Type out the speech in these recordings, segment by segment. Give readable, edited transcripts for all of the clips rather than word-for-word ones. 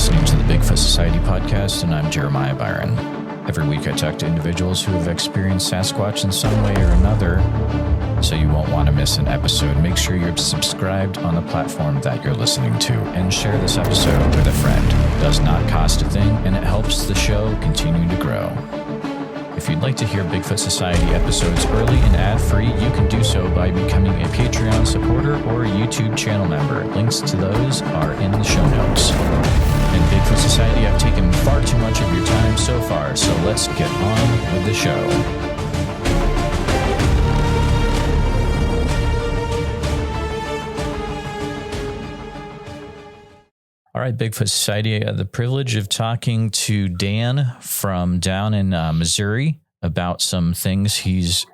listening to the Bigfoot Society podcast, and I'm Jeremiah Byron. Every week I talk to individuals who have experienced Sasquatch in some way or another, so you won't want to miss an episode. Make sure you're subscribed on the platform that you're listening to, and share this episode with a friend. It does not cost a thing, and it helps the show continue to grow. If you'd like to hear Bigfoot Society episodes early and ad-free, you can do so by becoming a Patreon supporter or a YouTube channel member. Links to those are in the show notes. In Bigfoot Society, I've taken far too much of your time so far, so let's get on with the show. All right, Bigfoot Society, I had the privilege of talking to Dan from down in Missouri about some things he's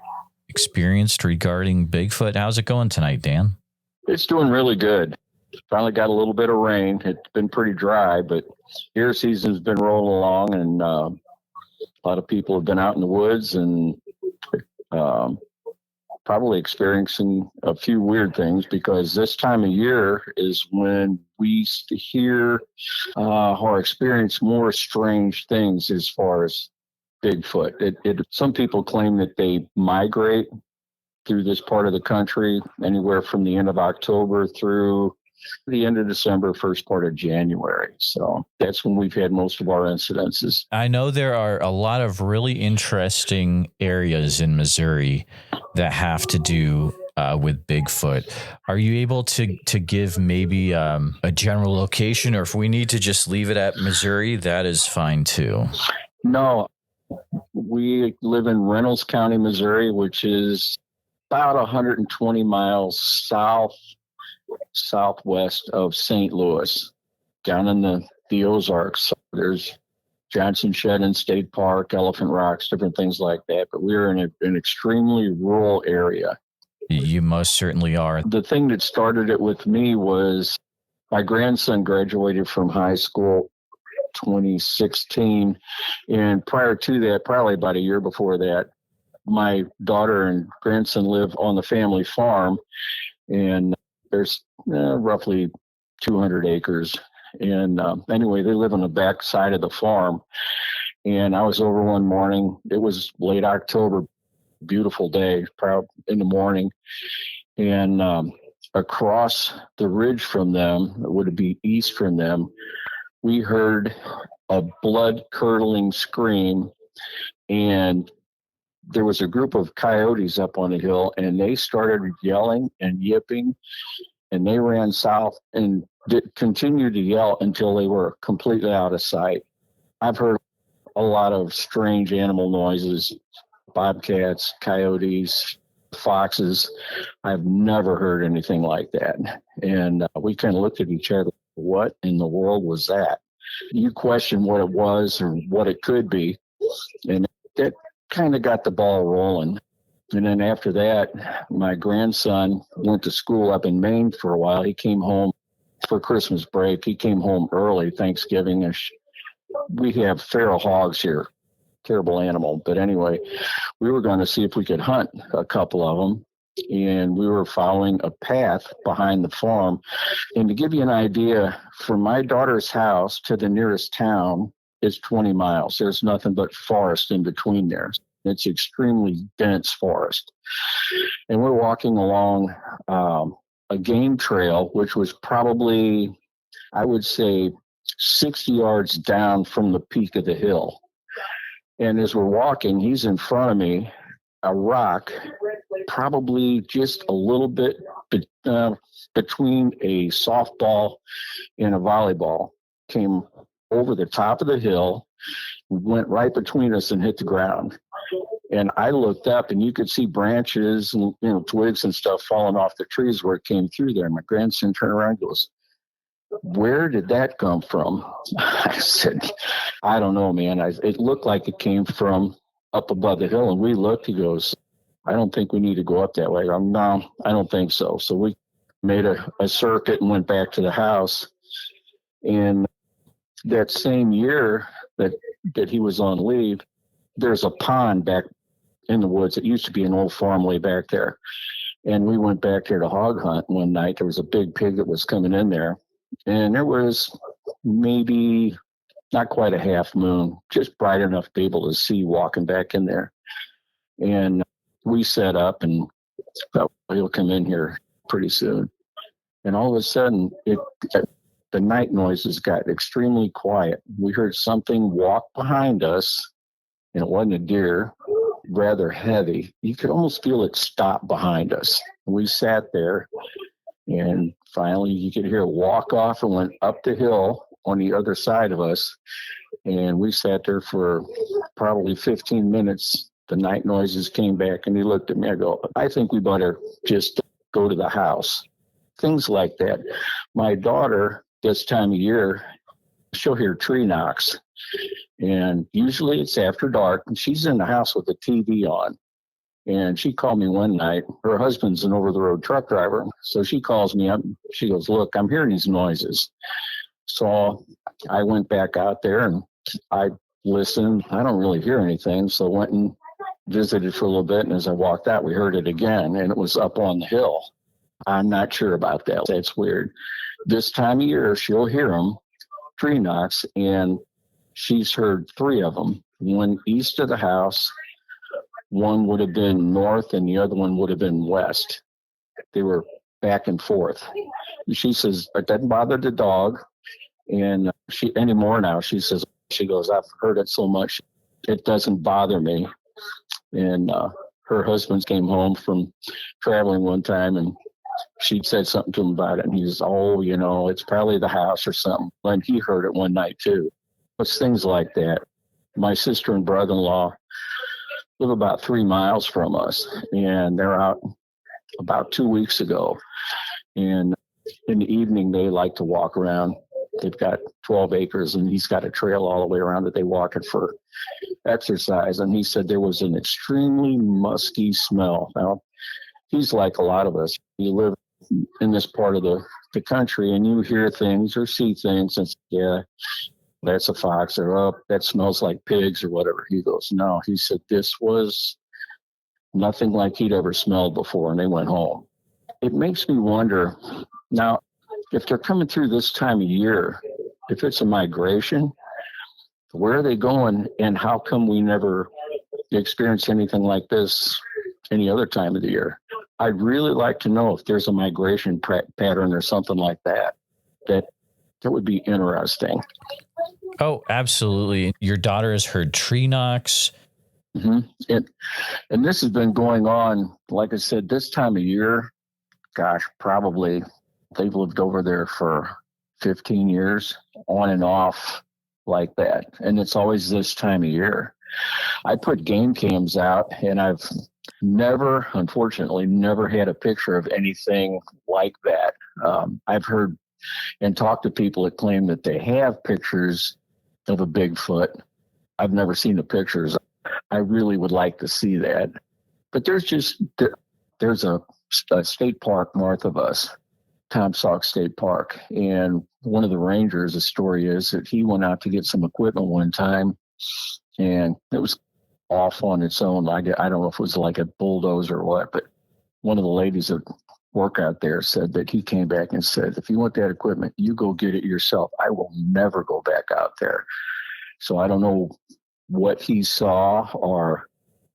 experienced regarding Bigfoot. How's it going tonight, Dan? It's doing really good. Finally got a little bit of rain. It's been pretty dry, but deer season's been rolling along, and a lot of people have been out in the woods and probably experiencing a few weird things, because this time of year is when we hear or experience more strange things as far as Bigfoot. Some people claim that they migrate through this part of the country anywhere from the end of October through the end of December, first part of January. So that's when we've had most of our incidences. I know there are a lot of really interesting areas in Missouri that have to do with Bigfoot. Are you able to give maybe a general location, or if we need to just leave it at Missouri, that is fine too? No, we live in Reynolds County, Missouri, which is about 120 miles southwest of St. Louis, down in the Ozarks. There's Johnson Shedden State Park, Elephant Rocks, different things like that. But we're in an extremely rural area. You most certainly are. The thing that started it with me was my grandson graduated from high school 2016. And prior to that, probably about a year before that, my daughter and grandson live on the family farm. And there's roughly 200 acres. And anyway, they live on the back side of the farm. And I was over one morning. It was late October, beautiful day, probably in the morning. And across the ridge from them, it would be east from them, we heard a blood-curdling scream. And there was a group of coyotes up on the hill, and they started yelling and yipping, and they ran south and continued to yell until they were completely out of sight. I've heard a lot of strange animal noises, bobcats, coyotes, foxes. I've never heard anything like that. And we kind of looked at each other, what in the world was that? You question what it was or what it could be, and that kind of got the ball rolling. And then after that, my grandson went to school up in Maine for a while. He came home for Christmas break. He came home early, Thanksgiving. We have feral hogs here, terrible animal. But anyway, we were going to see if we could hunt a couple of them. And we were following a path behind the farm. And to give you an idea, from my daughter's house to the nearest town, it's 20 miles. There's nothing but forest in between there. It's extremely dense forest. And we're walking along a game trail, which was probably, I would say, 60 yards down from the peak of the hill. And as we're walking, he's in front of me, a rock, probably just a little bit between a softball and a volleyball, came over the top of the hill, went right between us and hit the ground. And I looked up, and you could see branches and twigs and stuff falling off the trees where it came through there. My grandson turned around and goes, "Where did that come from?" I said, "I don't know, man. It looked like it came from up above the hill." And we looked. He goes, "I don't think we need to go up that way." No, I don't think so. So we made a circuit and went back to the house. And that same year that he was on leave, there's a pond back in the woods. It used to be an old farm way back there. And we went back there to hog hunt one night. There was a big pig that was coming in there. And there was maybe not quite a half moon, just bright enough to be able to see walking back in there. And we set up and thought, he'll come in here pretty soon. And all of a sudden, the night noises got extremely quiet. We heard something walk behind us, and it wasn't a deer, rather heavy. You could almost feel it stop behind us. We sat there, and finally you could hear it walk off and went up the hill on the other side of us. And we sat there for probably 15 minutes. The night noises came back, and he looked at me. I go, I think we better just go to the house. Things like that. My daughter, this time of year, she'll hear tree knocks. And usually it's after dark, and she's in the house with the TV on. And she called me one night. Her husband's an over-the-road truck driver. So she calls me up. She goes, look, I'm hearing these noises. So I went back out there, and I listened. I don't really hear anything. So I went and visited for a little bit. And as I walked out, we heard it again, and it was up on the hill. I'm not sure about that. That's weird. This time of year, she'll hear them, tree knocks, and she's heard 3 of them. One east of the house, one would have been north, and the other one would have been west. They were back and forth. She says it doesn't bother the dog, and she anymore now. She goes, I've heard it so much, it doesn't bother me. And her husband came home from traveling one time, and she said something to him about it, and he says, it's probably the house or something. And he heard it one night too. It's things like that. My sister and brother-in-law live about 3 miles from us, and they're out about 2 weeks ago. And in the evening, they like to walk around. They've got 12 acres, and he's got a trail all the way around that they walk it for exercise. And he said there was an extremely musky smell. Now, he's like a lot of us. You live in this part of the country, and you hear things or see things, and yeah, that's a fox, or oh, that smells like pigs or whatever. He goes, no. He said this was nothing like he'd ever smelled before, and they went home. It makes me wonder, now, if they're coming through this time of year, if it's a migration, where are they going, and how come we never experience anything like this any other time of the year? I'd really like to know if there's a migration pattern or something like that. That would be interesting. Oh, absolutely. Your daughter has heard tree knocks. Mm-hmm. And this has been going on, like I said, this time of year, gosh, probably they've lived over there for 15 years, on and off like that. And it's always this time of year. I put game cams out, and I've unfortunately, never had a picture of anything like that. I've heard and talked to people that claim that they have pictures of a Bigfoot. I've never seen the pictures. I really would like to see that. But there's a state park north of us, Tom Sauk State Park. And one of the rangers, the story is that he went out to get some equipment one time, and it was off on its own. I don't know if it was like a bulldozer or what, but one of the ladies that work out there said that he came back and said, if you want that equipment, you go get it yourself. I will never go back out there. So I don't know what he saw, or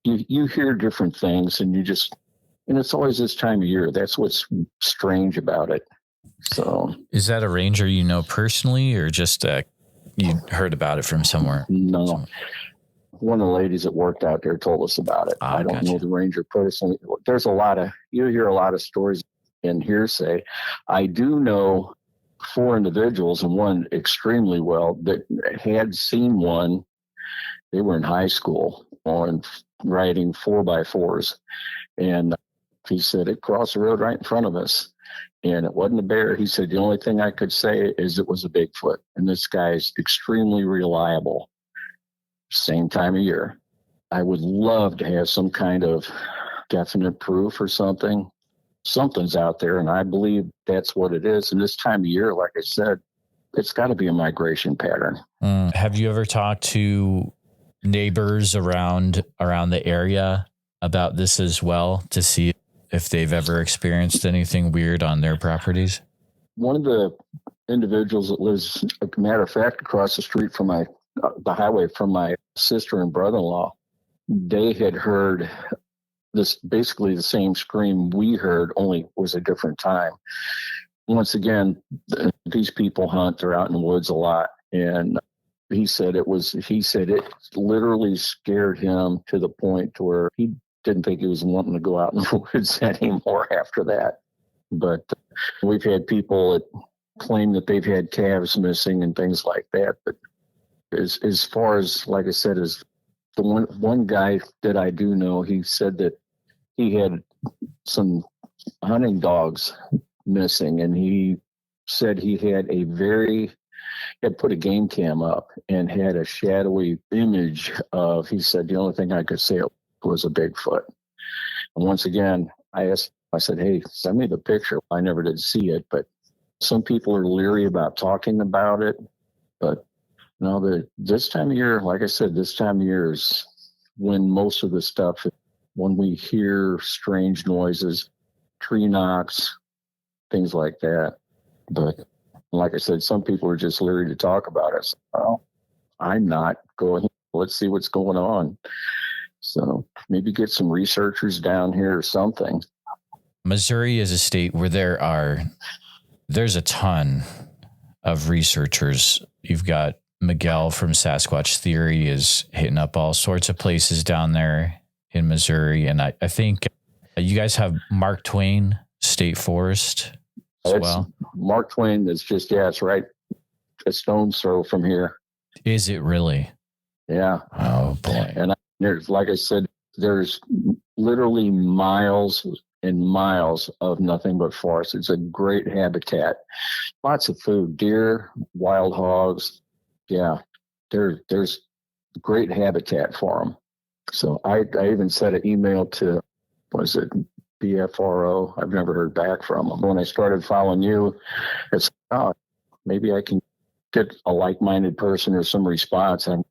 you hear different things, and and it's always this time of year. That's what's strange about it. So is that a ranger you know personally, or just you heard about it from somewhere? No. One of the ladies that worked out there told us about it. I don't know the ranger personally. There's you hear a lot of stories in hearsay. I do know 4 individuals, and one extremely well, that had seen one. They were in high school on riding 4x4s. And he said it crossed the road right in front of us. And it wasn't a bear. He said the only thing I could say is it was a Bigfoot. And this guy's extremely reliable. Same time of year. I would love to have some kind of definite proof or something. Something's out there, and I believe that's what it is. And this time of year, like I said, it's got to be a migration pattern. Have you ever talked to neighbors around the area about this as well, to see if they've ever experienced anything weird on their properties? One of the individuals that lives, a matter of fact, across the street from the highway from my sister and brother-in-law. They had heard this, basically the same scream we heard, only it was a different time. Once again, these people hunt, they're out in the woods a lot. And he said it literally scared him to the point to where he didn't think he was wanting to go out in the woods anymore after that. But we've had people that claim that they've had calves missing and things like that. But as far as, like I said, as the one guy that I do know, he said that he had some hunting dogs missing, and he said he had put a game cam up and had a shadowy image of, he said, the only thing I could say was a Bigfoot. And once again, I said, hey, send me the picture. I never did see it, but some people are leery about talking about it. But this time of year, like I said, this time of year is when most of the stuff, when we hear strange noises, tree knocks, things like that. But like I said, some people are just leery to talk about it. So, well, I'm not going. Let's see what's going on. So maybe get some researchers down here or something. Missouri is a state where there's a ton of researchers. You've got Miguel from Sasquatch Theory is hitting up all sorts of places down there in Missouri. And I think you guys have Mark Twain State Forest as well. Mark Twain is just, it's right a stone's throw from here. Is it really? Yeah. Oh boy. And there's, like I said, there's literally miles and miles of nothing but forest. It's a great habitat. Lots of food, deer, wild hogs. Yeah, there's great habitat for them. So I even sent an email to, was it BFRO? I've never heard back from them. When I started following you, it's, maybe I can get a like-minded person or some response. I'm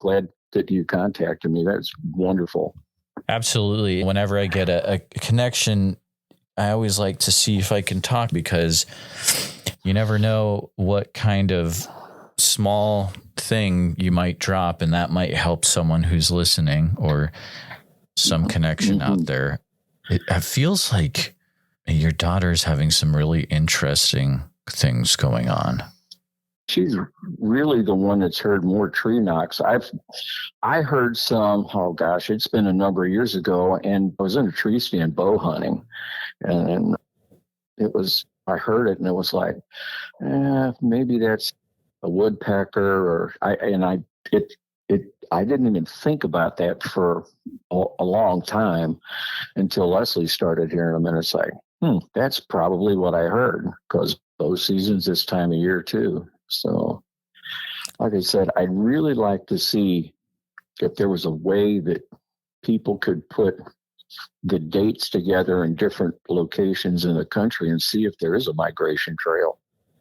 glad that you contacted me. That's wonderful. Absolutely. Whenever I get a connection, I always like to see if I can talk, because you never know what kind of small thing you might drop, and that might help someone who's listening, or some connection out there. It feels like your daughter's having some really interesting things going on. She's really the one that's heard more tree knocks. I heard some, oh gosh, it's been a number of years ago, and I was in a tree stand bow hunting, and I heard it, and it was like, maybe that's a woodpecker, I didn't even think about that for a long time until Leslie started hearing them, and it's like, that's probably what I heard, because bow season's this time of year too. So, like I said, I'd really like to see if there was a way that people could put the dates together in different locations in the country and see if there is a migration trail.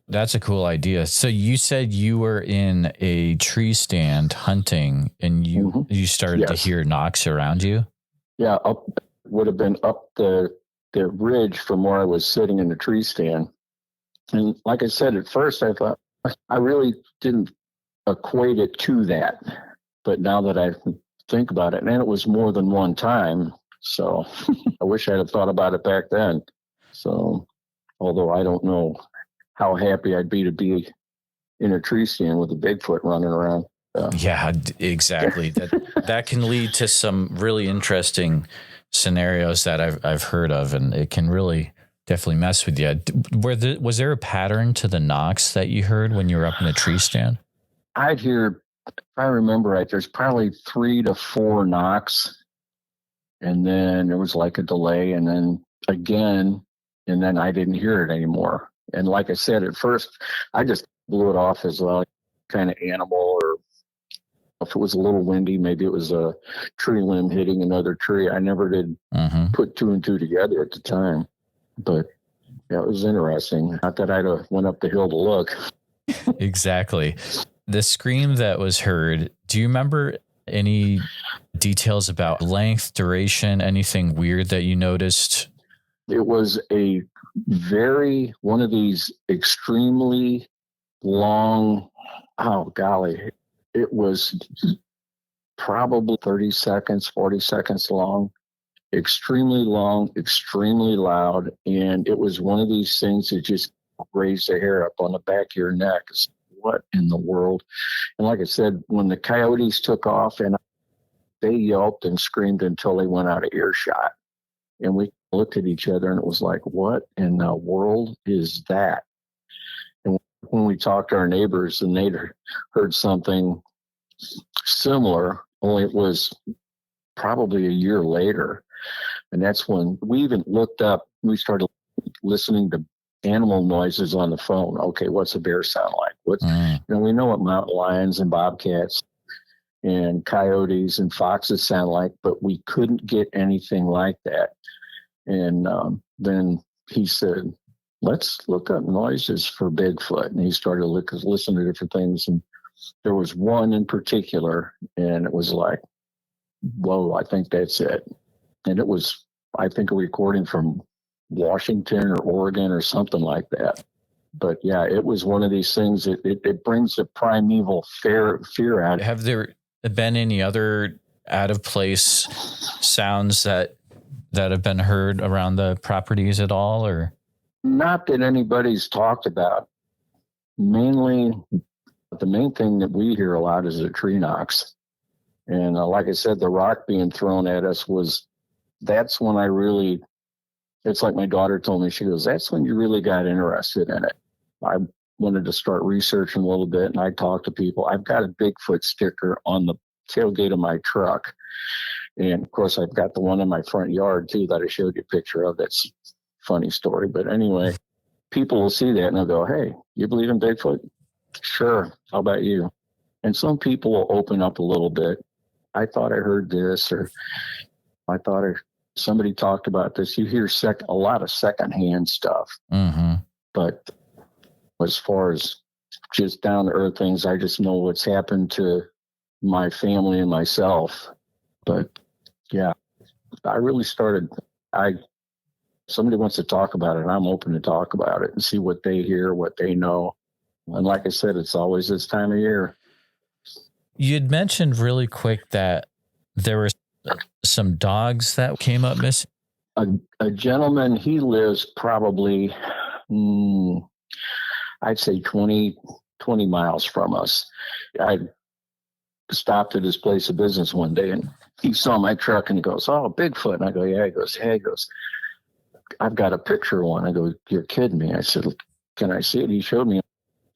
That's a cool idea. So you said you were in a tree stand hunting, and you started to hear knocks around you? Yeah, would have been up the ridge from where I was sitting in the tree stand. And like I said, at first I thought, I really didn't equate it to that. But now that I think about it, and it was more than one time, so I wish I had thought about it back then. So, although I don't know how happy I'd be to be in a tree stand with a Bigfoot running around. Yeah, exactly. That can lead to some really interesting scenarios that I've heard of, and it can really definitely mess with you. Was there a pattern to the knocks that you heard when you were up in the tree stand? I'd hear, if I remember right, there's probably 3 to 4 knocks, and then there was like a delay, and then again, and then I didn't hear it anymore. And like I said, at first, I just blew it off as a kind of animal, or if it was a little windy, maybe it was a tree limb hitting another tree. I never did put 2 and 2 together at the time. But yeah, it was interesting. Not that I went up the hill to look. Exactly. The scream that was heard, do you remember any details about length, duration, anything weird that you noticed? It was one of these extremely long, oh golly, it was probably 30 seconds, 40 seconds long, extremely long, extremely loud. And it was one of these things that just raised the hair up on the back of your neck. What in the world? And like I said, when the coyotes took off, and they yelped and screamed until they went out of earshot. And we looked at each other and it was like, what in the world is that? And when we talked to our neighbors and they'd heard something similar, only it was probably a year later. And that's when we even looked up, we started listening to animal noises on the phone. Okay, what's a bear sound like? We know what mountain lions and bobcats and coyotes and foxes sound like, but we couldn't get anything like that. And then he said, let's look up noises for Bigfoot. And he started listening to different things. And there was one in particular, and it was like, whoa, I think that's it. And it was, I think, a recording from Washington or Oregon or something like that. But yeah, it was one of these things. It brings the primeval fear out. Have there been any other out of place sounds that have been heard around the properties at all, or? Not that anybody's talked about. Mainly, the main thing that we hear a lot is the tree knocks. And like I said, the rock being thrown at us that's when I really, it's like my daughter told me, she goes, that's when you really got interested in it. I wanted to start researching a little bit, and I talked to people. I've got a Bigfoot sticker on the tailgate of my truck. And of course, I've got the one in my front yard too that I showed you a picture of. That's a funny story. But anyway, people will see that and they'll go, hey, you believe in Bigfoot? Sure. How about you? And some people will open up a little bit. I thought I heard this, or I thought somebody talked about this. You hear a lot of secondhand stuff. Mm-hmm. But as far as just down to earth things, I just know what's happened to my family and myself. But yeah, I really started, somebody wants to talk about it, I'm open to talk about it and see what they hear, what they know. And like I said, it's always this time of year. You'd mentioned really quick that there were some dogs that came up missing. A gentleman, he lives probably, I'd say 20 miles from us. I stopped at his place of business one day and he saw my truck and he goes, oh, Bigfoot. And I go, yeah. He goes, hey, I've got a picture of one. I go, you're kidding me. I said, can I see it? He showed me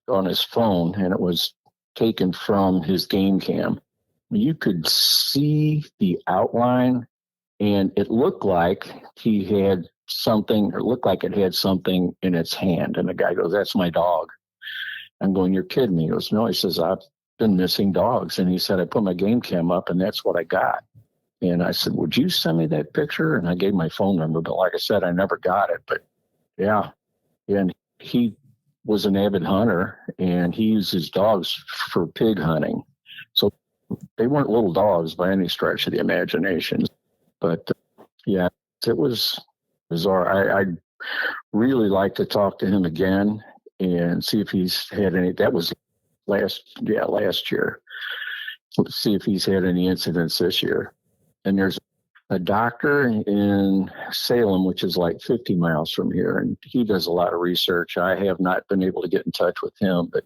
on his phone, and it was taken from his game cam. You could see the outline, and it looked like he had something, or looked like it had something in its hand. And the guy goes, that's my dog. I'm going, you're kidding me. He goes, no. He says, I've been missing dogs. And he said, I put my game cam up, and that's what I got. And I said, would you send me that picture? And I gave my phone number, but like I said, I never got it. But yeah. And he was an avid hunter, and he used his dogs for pig hunting. So they weren't little dogs by any stretch of the imagination. But yeah, it was bizarre. I'd really like to talk to him again and see if he's had any. That was last year. Let's see if he's had any incidents this year. And there's a doctor in Salem, which is like 50 miles from here, and he does a lot of research. I have not been able to get in touch with him, but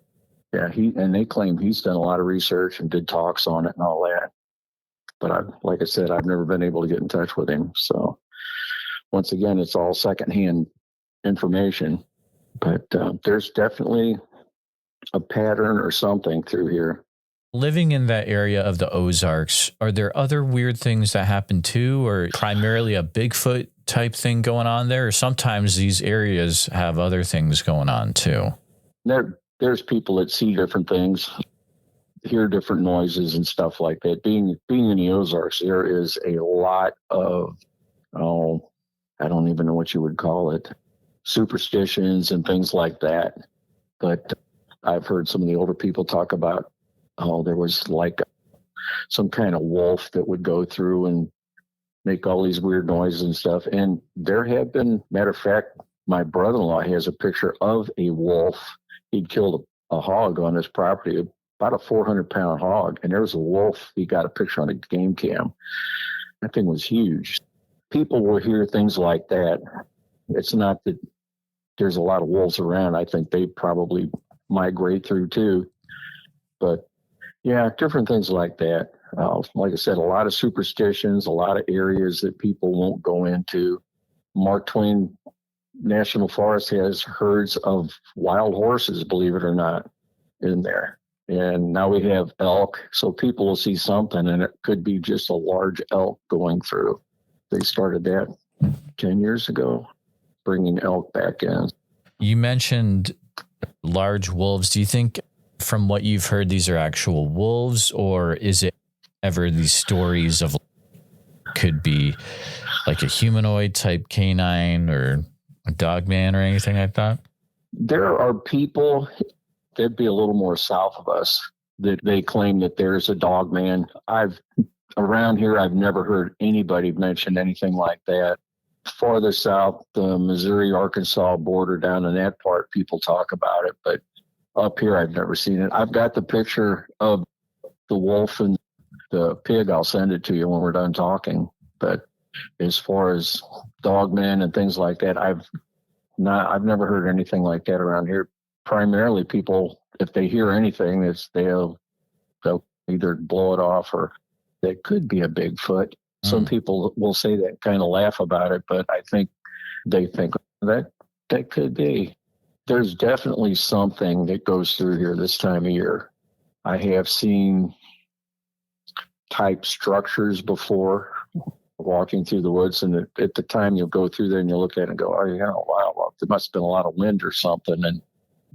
yeah, they claim he's done a lot of research and did talks on it and all that. But like I said, I've never been able to get in touch with him. So once again, it's all secondhand information, but there's definitely a pattern or something through here. Living in that area of the Ozarks, are there other weird things that happen too, or primarily a Bigfoot type thing going on there? Or sometimes these areas have other things going on too? There's people that see different things, hear different noises and stuff like that. Being in the Ozarks, there is a lot of, I don't even know what you would call it, superstitions and things like that. But I've heard some of the older people talk about, there was like some kind of wolf that would go through and make all these weird noises and stuff. And there have been, matter of fact, my brother-in-law has a picture of a wolf. He'd killed a hog on his property, about a 400-pound hog, and there was a wolf. He got a picture on a game cam. That thing was huge. People will hear things like that. It's not that there's a lot of wolves around. I think they probably migrate through too. But yeah, different things like that. Like I said, a lot of superstitions, a lot of areas that people won't go into. Mark Twain National Forest has herds of wild horses, believe it or not, in there. And now we have elk. So people will see something, and it could be just a large elk going through. They started that 10 years ago, bringing elk back in. You mentioned large wolves. Do you think, from what you've heard, these are actual wolves, or is it ever these stories of could be like a humanoid type canine or a dog man or anything like that? There are people that'd be a little more south of us that they claim that there's a dog man. Around here, I've never heard anybody mention anything like that. Farther south, the Missouri Arkansas border, down in that part, people talk about it, but up here, I've never seen it. I've got the picture of the wolf and the pig. I'll send it to you when we're done talking. But as far as dogmen and things like that, I've never heard anything like that around here. Primarily, people, if they hear anything, they'll either blow it off, or that could be a Bigfoot. Some people will say that, kind of laugh about it, but I think they think that could be. There's definitely something that goes through here this time of year. I have seen type structures before walking through the woods, and at the time you'll go through there and you look at it and go, oh, yeah, wow, well, there must have been a lot of wind or something. And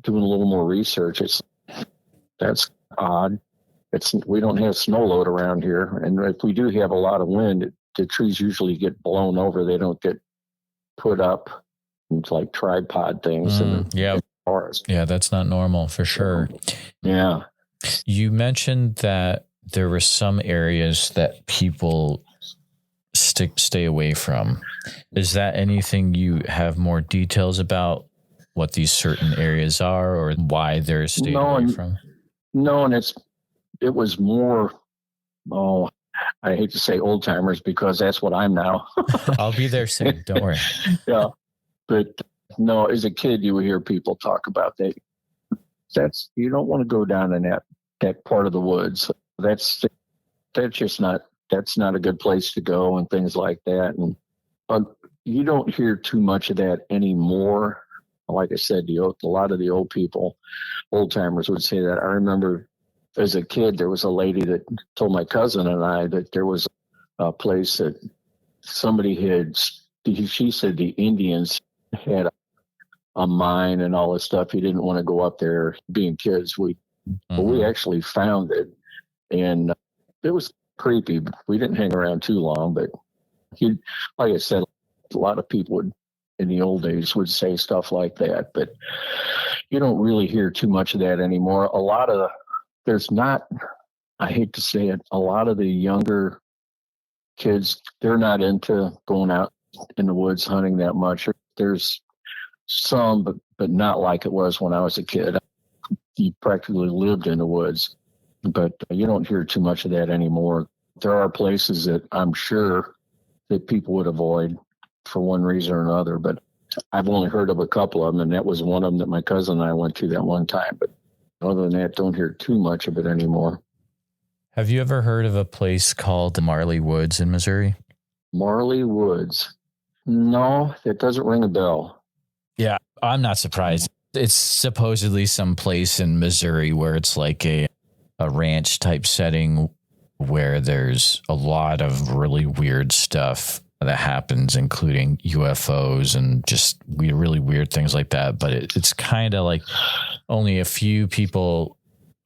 doing a little more research, that's odd. We don't have snow load around here, and if we do have a lot of wind, the trees usually get blown over. They don't get put up. It's like tripod things in the forest. Yeah, that's not normal for sure. Yeah. You mentioned that there were some areas that people stay away from. Is that anything you have more details about, what these certain areas are or why they're stayed away from? No, and it was more, I hate to say old timers because that's what I'm now. I'll be there soon. Don't worry. Yeah. But no, as a kid, you would hear people talk about that. You don't want to go down in that part of the woods. That's not a good place to go, and things like that. And you don't hear too much of that anymore. Like I said, a lot of the old timers would say that. I remember as a kid, there was a lady that told my cousin and I that there was a place that somebody she said the Indians had a mine and all this stuff. He didn't want to go up there being kids. But we actually found it, and it was creepy. We didn't hang around too long, but like I said, a lot of people in the old days would say stuff like that, but you don't really hear too much of that anymore. I hate to say it, a lot of the younger kids, they're not into going out in the woods hunting that much. There's some, but not like it was when I was a kid. You practically lived in the woods, but you don't hear too much of that anymore. There are places that I'm sure that people would avoid for one reason or another, but I've only heard of a couple of them, and that was one of them that my cousin and I went to that one time. But other than that, don't hear too much of it anymore. Have you ever heard of a place called Marley Woods in Missouri? Marley Woods? No, that doesn't ring a bell. Yeah, I'm not surprised. It's supposedly some place in Missouri where it's like a ranch type setting where there's a lot of really weird stuff that happens, including UFOs and just really weird things like that. But it's kind of like only a few people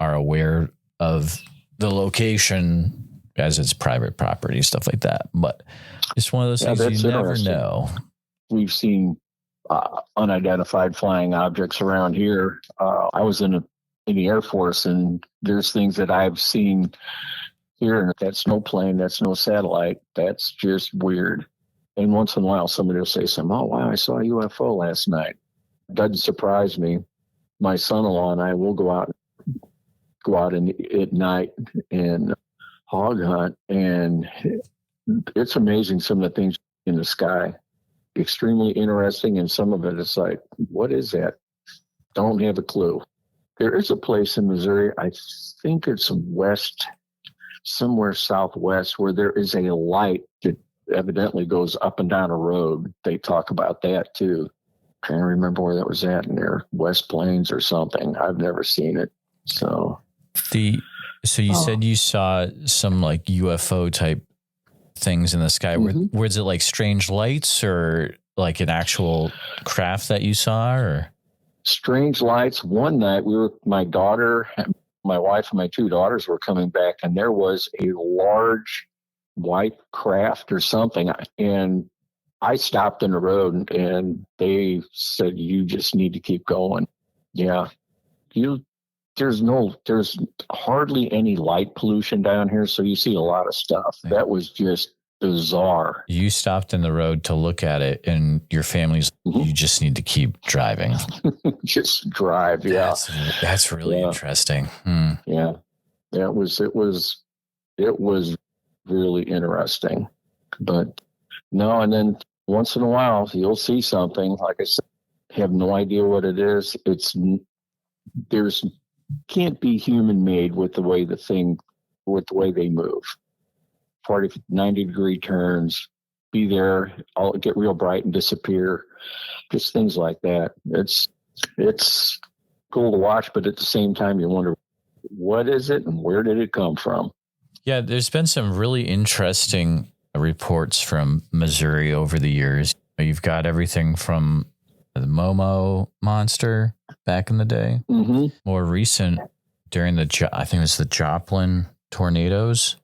are aware of the location as it's private property, stuff like that. But it's one of those things you never know. We've seen unidentified flying objects around here. I was in the Air Force, and there's things that I've seen here, and that's no plane, that's no satellite. That's just weird. And once in a while, somebody will say something, oh, wow, I saw a UFO last night. Doesn't surprise me. my son-in-law and I will go out at night and hog hunt, and it's amazing some of the things in the sky. Extremely interesting, and some of it is like, what is that? Don't have a clue. There is a place in Missouri, I think it's somewhere southwest, where there is a light that evidently goes up and down a road. They talk about that too. Trying to remember where that was at in there, West Plains or something. I've never seen it. So you said you saw some like UFO type things in the sky. Mm-hmm. Was it like strange lights or like an actual craft that you saw, or? Strange lights. One night my daughter, my wife, and my two daughters were coming back, and there was a large white craft or something. And I stopped in the road, and they said, "You just need to keep going." Yeah. There's hardly any light pollution down here, so you see a lot of stuff. That was just bizarre. You stopped in the road to look at it, and your family's, you just need to keep driving. Just drive. Yeah. That's really interesting. Yeah. It was really interesting, but no. And then once in a while you'll see something, like I said, have no idea what it is. Can't be human made with the way they move. 40, 90 degree turns, be there, all get real bright and disappear. Just things like that. It's cool to watch, but at the same time you wonder, what is it and where did it come from? Yeah, there's been some really interesting reports from Missouri over the years. You've got everything from the Momo monster back in the day. Mm-hmm. More recent, during I think it was the Joplin tornadoes,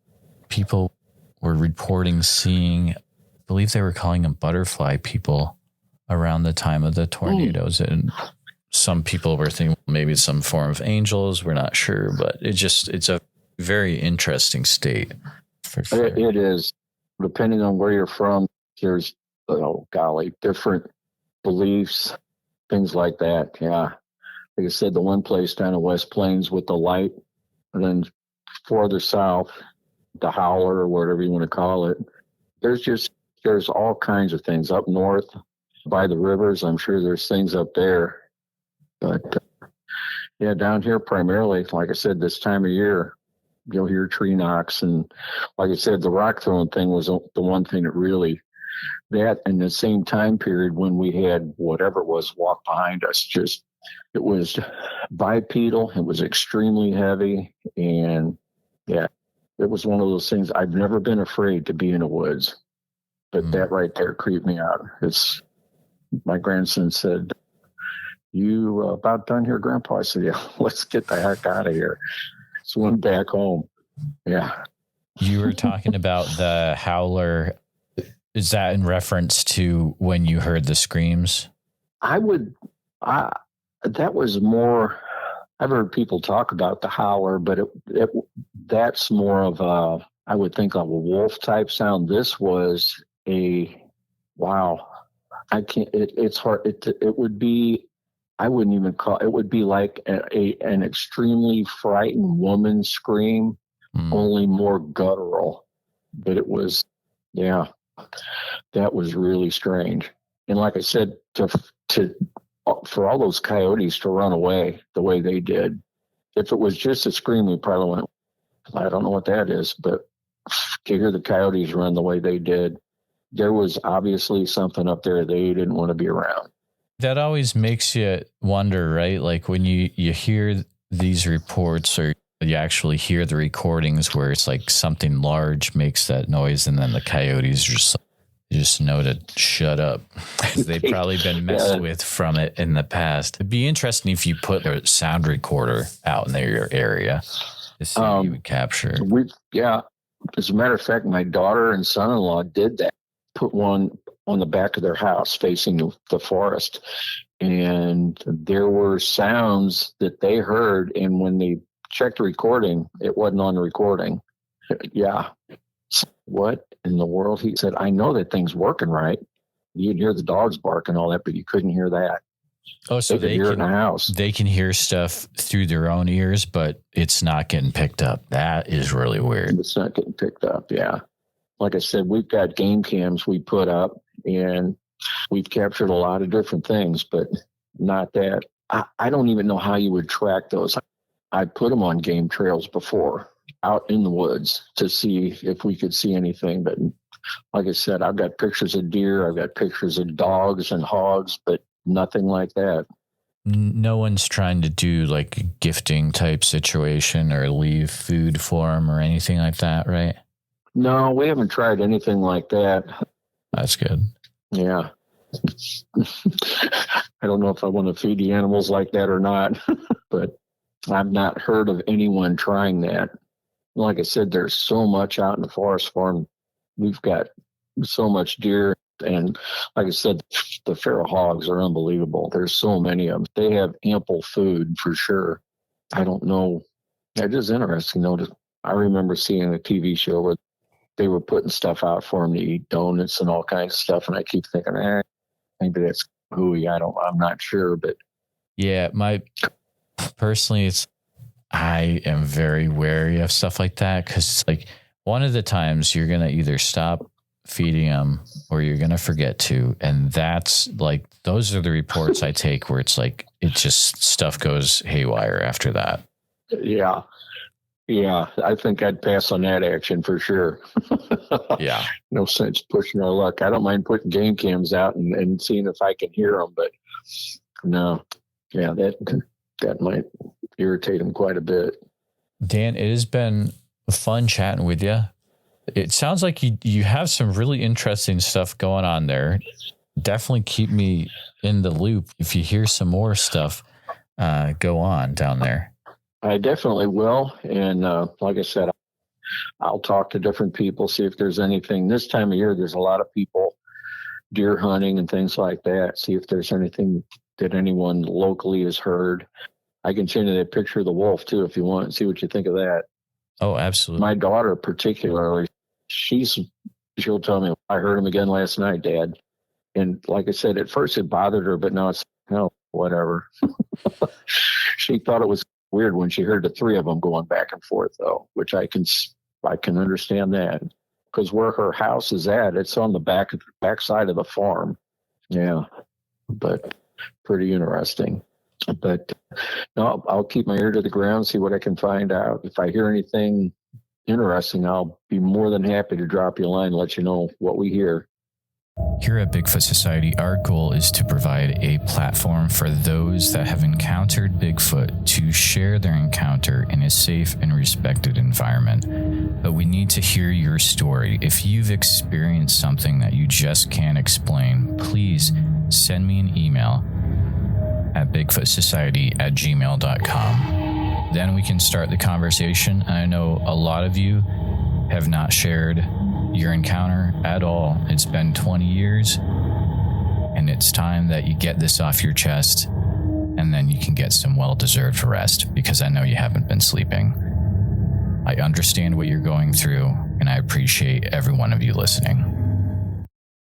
people were reporting seeing, I believe they were calling them butterfly people around the time of the tornadoes. And some people were thinking maybe it's some form of angels. We're not sure, but it's a very interesting state. For sure. It is. Depending on where you're from, there's, different beliefs, things like that. Yeah. Like I said, the one place down in West Plains with the light, and then farther south, the howler or whatever you want to call it. There's all kinds of things up north by the rivers. I'm sure there's things up there, but yeah, down here primarily, like I said, this time of year, you'll hear tree knocks. And like I said, the rock throwing thing was the one thing that really, that in the same time period when we had whatever it was walk behind us, it was bipedal. It was extremely heavy. And yeah, it was one of those things. I've never been afraid to be in the woods, but that right there creeped me out. My grandson said, "You about done here, Grandpa?" I said, "Yeah, let's get the heck out of here." So went back home. Yeah. You were talking about the howler. Is that in reference to when you heard the screams? That was more, I've heard people talk about the howler, but that's more of I would think of a wolf type sound. This was it's hard. It would be, I wouldn't even it would be like an extremely frightened woman scream, only more guttural. But it was, that was really strange. And like I said, for all those coyotes to run away the way they did, if it was just a scream, we probably went, I don't know what that is, but to hear the coyotes run the way they did, there was obviously something up there they didn't want to be around. That always makes you wonder, right? Like when you hear these reports, or you actually hear the recordings where it's like something large makes that noise, and then the coyotes just know to shut up. They've probably been messed with from it in the past. It'd be interesting if you put a sound recorder out in your area to see what you would capture. As a matter of fact, my daughter and son-in-law did that. Put one on the back of their house facing the forest, and there were sounds that they heard, and when they checked the recording, it wasn't on the recording. Yeah. What in the world? He said, "I know that thing's working right. You'd hear the dogs bark and all that, but you couldn't hear that." Oh, so they can hear it in the house. They can hear stuff through their own ears, but it's not getting picked up. That is really weird. It's not getting picked up. Yeah. Like I said, we've got game cams we put up, and we've captured a lot of different things, but not that. I don't even know how you would track those. I put them on game trails before out in the woods to see if we could see anything. But like I said, I've got pictures of deer. I've got pictures of dogs and hogs, but nothing like that. No one's trying to do like a gifting type situation or leave food for them or anything like that, right? No, we haven't tried anything like that. That's good. Yeah. I don't know if I want to feed the animals like that or not, but I've not heard of anyone trying that. Like I said, there's so much out in the forest farm. We've got so much deer. And like I said, the feral hogs are unbelievable. There's so many of them. They have ample food for sure. I don't know. It is interesting, though. I remember seeing a TV show where they were putting stuff out for them to eat, donuts and all kinds of stuff. And I keep thinking, maybe that's hooey. I'm not sure. But yeah, personally, I am very wary of stuff like that, because like one of the times you're going to either stop feeding them or you're going to forget to. And that's like, those are the reports I take where it's like, it just stuff goes haywire after that. Yeah. Yeah. I think I'd pass on that action for sure. Yeah. No sense pushing our luck. I don't mind putting game cams out and seeing if I can hear them, but no. Yeah. That might irritate them quite a bit. Dan, it has been fun chatting with you. It sounds like you have some really interesting stuff going on there. Definitely keep me in the loop if you hear some more stuff go on down there. I definitely will. And like I said, I'll talk to different people, see if there's anything. This time of year, there's a lot of people deer hunting and things like that. See if there's anything that anyone locally has heard. I can send you that picture of the wolf too if you want and see what you think of that. Oh, absolutely. My daughter particularly, she'll tell me, I heard him again last night, Dad. And like I said, at first it bothered her, but now it's whatever. She thought it was weird when she heard the three of them going back and forth, though, which I can understand that, because where her house is at, it's on the back side of the farm. Yeah, but pretty interesting. But no, I'll keep my ear to the ground, see what I can find out. If I hear anything interesting, I'll be more than happy to drop you a line and let you know what we hear. Here at Bigfoot Society, our goal is to provide a platform for those that have encountered Bigfoot to share their encounter in a safe and respected environment. But we need to hear your story. If you've experienced something that you just can't explain, please send me an email at bigfootsociety@gmail.com. Then we can start the conversation. I know a lot of you have not shared your encounter at all. It's been 20 years, and it's time that you get this off your chest, and then you can get some well-deserved rest, because I know you haven't been sleeping. I understand what you're going through, and I appreciate every one of you listening.